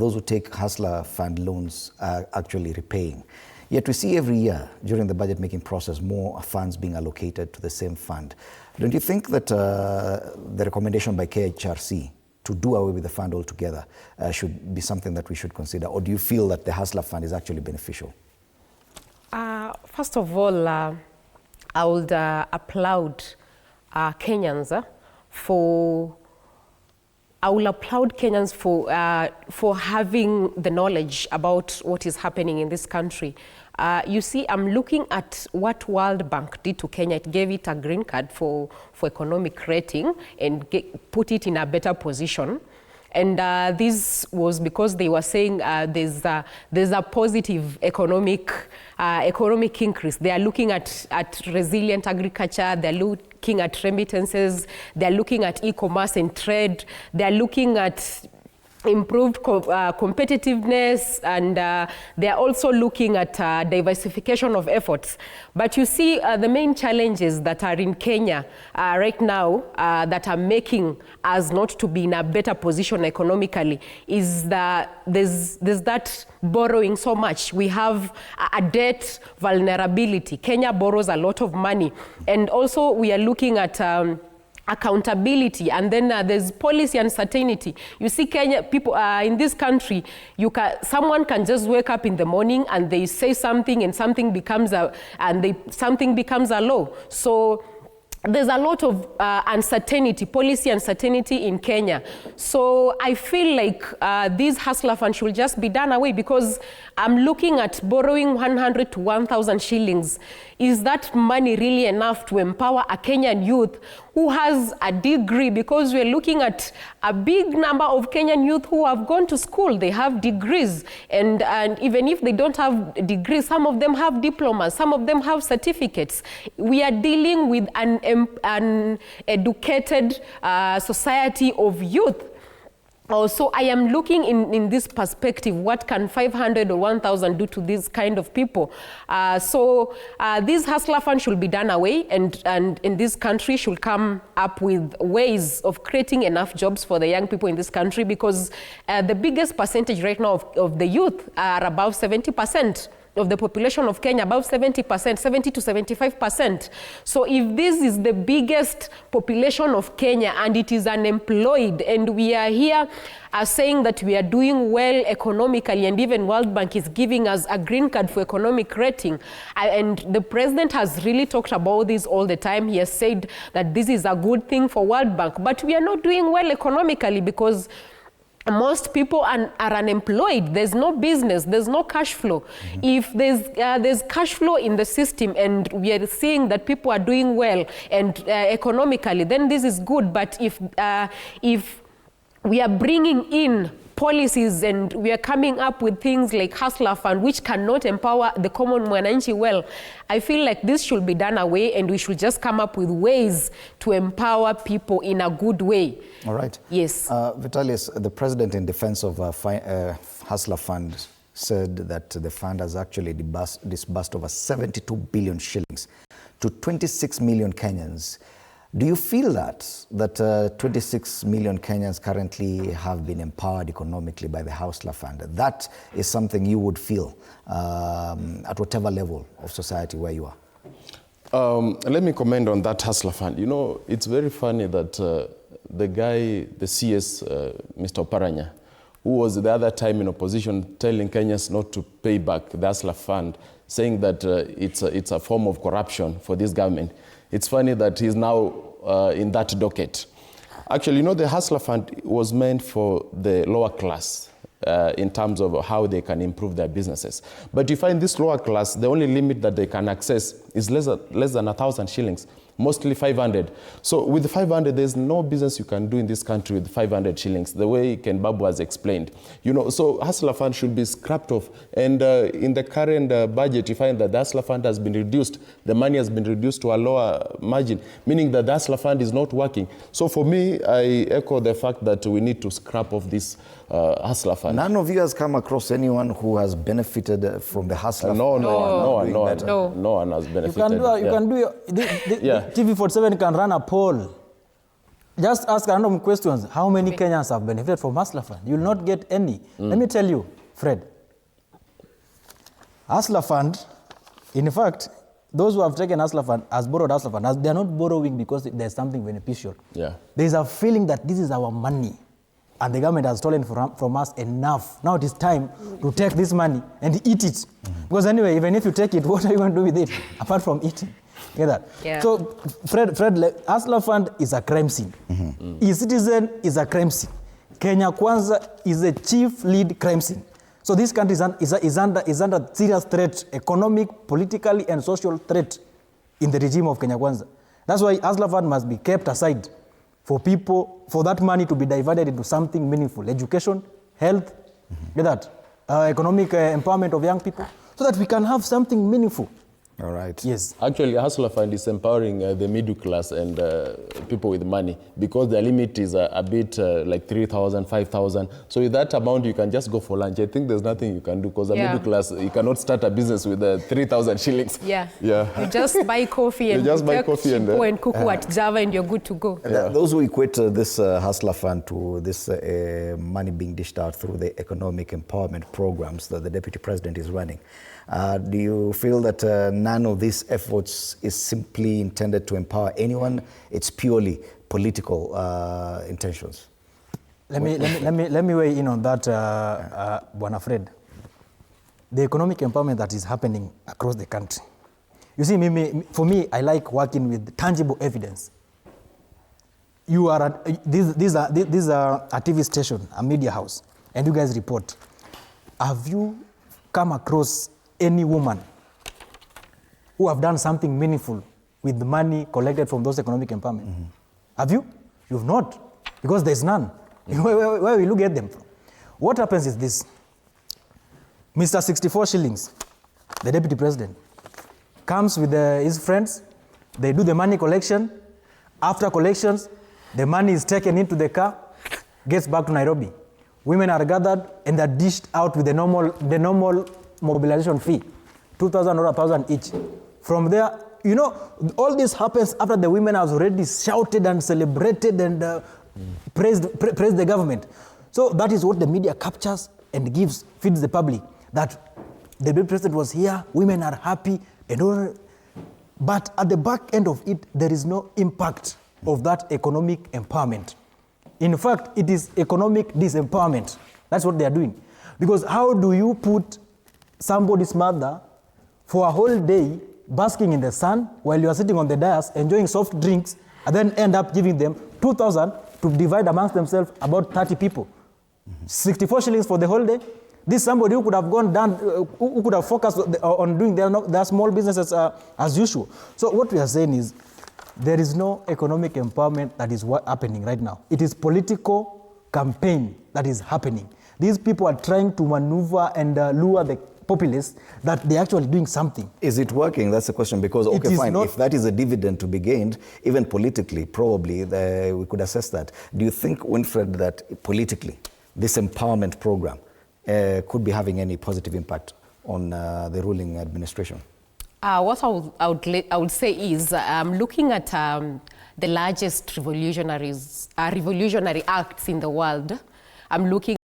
those who take Hustler Fund loans are actually repaying. Yet we see every year during the budget making process more funds being allocated to the same fund. Don't you think that the recommendation by KHRC to do away with the fund altogether should be something that we should consider? Or do you feel that the Hustler Fund is actually beneficial? First of all, I would applaud Kenyans for having the knowledge about what is happening in this country. You see, I'm looking at what World Bank did to Kenya. It gave it a green card for economic rating and put it in a better position. And this was because they were saying there's a positive economic increase. They are looking at resilient agriculture. They're looking at remittances. They're looking at e-commerce and trade. They're looking at improved competitiveness, and they're also looking at diversification of efforts. But you see, the main challenges that are in Kenya right now that are making us not to be in a better position economically is that there's that borrowing so much. We have a debt vulnerability. Kenya borrows a lot of money. And also we are looking at accountability, and then there's policy uncertainty. You see, Kenya people in this country, someone can just wake up in the morning and they say something, and something becomes a law. So there's a lot of uncertainty, policy uncertainty in Kenya. So I feel like these Hustler Fund should just be done away, because I'm looking at borrowing 100 to 1,000 shillings. Is that money really enough to empower a Kenyan youth who has a degree? Because we're looking at a big number of Kenyan youth who have gone to school. They have degrees. And even if they don't have degrees, some of them have diplomas, some of them have certificates. We are dealing with an educated society of youth. So I am looking in this perspective, what can 500 or 1,000 do to these kind of people? So this Hustler Fund should be done away, and in this country should come up with ways of creating enough jobs for the young people in this country, because the biggest percentage right now of the youth are above 70%. Of the population of Kenya, above 70%, 70 to 75%. So if this is the biggest population of Kenya and it is unemployed, and we are here saying that we are doing well economically, and even World Bank is giving us a green card for economic rating, and the president has really talked about this all the time. He has said that this is a good thing for World Bank, but we are not doing well economically because most people are unemployed. There's no business. There's no cash flow. Mm-hmm. If there's cash flow in the system, and we are seeing that people are doing well and economically, then this is good. But if we are bringing in policies and we are coming up with things like Hustler Fund, which cannot empower the common mwananchi well, I feel like this should be done away, and we should just come up with ways to empower people in a good way. All right. Yes. Vitalis, the president, in defense of Hustler Fund, said that the fund has actually disbursed over 72 billion shillings to 26 million Kenyans. Do you feel that 26 million Kenyans currently have been empowered economically by the Hustler Fund? That is something you would feel at whatever level of society where you are? Let me comment on that Hustler Fund. You know, it's very funny that the guy, the CS, Mr. Oparanya, who was the other time in opposition telling Kenyans not to pay back the Hustler Fund, saying that it's a form of corruption for this government. It's funny that he's now in that docket. Actually, you know, the Hustler Fund was meant for the lower class in terms of how they can improve their businesses. But you find this lower class, the only limit that they can access is less than 1,000 shillings. Mostly 500. So with 500, there's no business you can do in this country with 500 shillings, the way Ken Babu has explained. You know, so Hustler Fund should be scrapped off. And in the current budget, you find that the Hustler Fund has been reduced. The money has been reduced to a lower margin, meaning that the Hustler Fund is not working. So for me, I echo the fact that we need to scrap off this Hustler Fund. None of you has come across anyone who has benefited from the Hustler Fund? No one has benefited. You can do TV47 can run a poll. Just ask random questions. How many Kenyans have benefited from Hustler Fund? You will not get any. Let me tell you, Fred. Hustler Fund, in fact, those who have taken Hustler Fund, has borrowed Hustler Fund, they are not borrowing because there's something beneficial. Yeah. There's a feeling that this is our money and the government has stolen from us enough. Now it is time to take this money and eat it. Because anyway, even if you take it, what are you going to do with it apart from eating? Get that? Yeah. So, Fred, Hustler Fund is a crime scene. E-Citizen is a crime scene. Kenya Kwanza is a chief lead crime scene. So this country is under serious threat, economic, politically, and social threat in the regime of Kenya Kwanza. That's why Hustler Fund must be kept aside for people, for that money to be diverted into something meaningful. Education, health, get that? Economic empowerment of young people, so that we can have something meaningful. All right. Yes. Actually, Hustler Fund is empowering the middle class and people with money, because the limit is a bit like 3,000, 5,000. So with that amount, you can just go for lunch. I think there's nothing you can do, because the middle class, you cannot start a business with 3,000 shillings. Yeah. You just buy coffee and and kuku at Java and you're good to go. Those who equate this Hustler Fund to this money being dished out through the economic empowerment programs that the Deputy President is running, do you feel that none of these efforts is simply intended to empower anyone? It's purely political intentions. Let me weigh in on that, Bwana Fred. The economic empowerment that is happening across the country. You see, for me, I like working with tangible evidence. You are these are a TV station, a media house, and you guys report. Have you come across any woman who have done something meaningful with the money collected from those economic empowerment? Have you? You've not, because there's none. Where will you get them from? What happens is this. Mr. 64 shillings, the Deputy President, comes with his friends. They do the money collection. After collections, the money is taken into the car, gets back to Nairobi. Women are gathered and they're dished out with the normal mobilization fee, 2,000 or 1,000 each. From there, you know, all this happens after the women have already shouted and celebrated and praised the government. So that is what the media captures and feeds the public, that the president was here, women are happy, and all. But at the back end of it, there is no impact of that economic empowerment. In fact, it is economic disempowerment. That's what they are doing. Because how do you put somebody's mother for a whole day basking in the sun while you are sitting on the dais enjoying soft drinks, and then end up giving them 2,000 to divide amongst themselves about 30 people? 64 shillings for the whole day? This is somebody who could have gone down, who could have focused on doing their small businesses as usual. So what we are saying is, there is no economic empowerment that is happening right now. It is political campaign that is happening. These people are trying to maneuver and lure the populace that they're actually doing something. Is it working? That's the question. Because, okay, fine, if that is a dividend to be gained, even politically, probably we could assess that. Do you think, Winfred, that politically, this empowerment program could be having any positive impact on the ruling administration? What I would say is, looking at the largest revolutionary acts in the world, I'm looking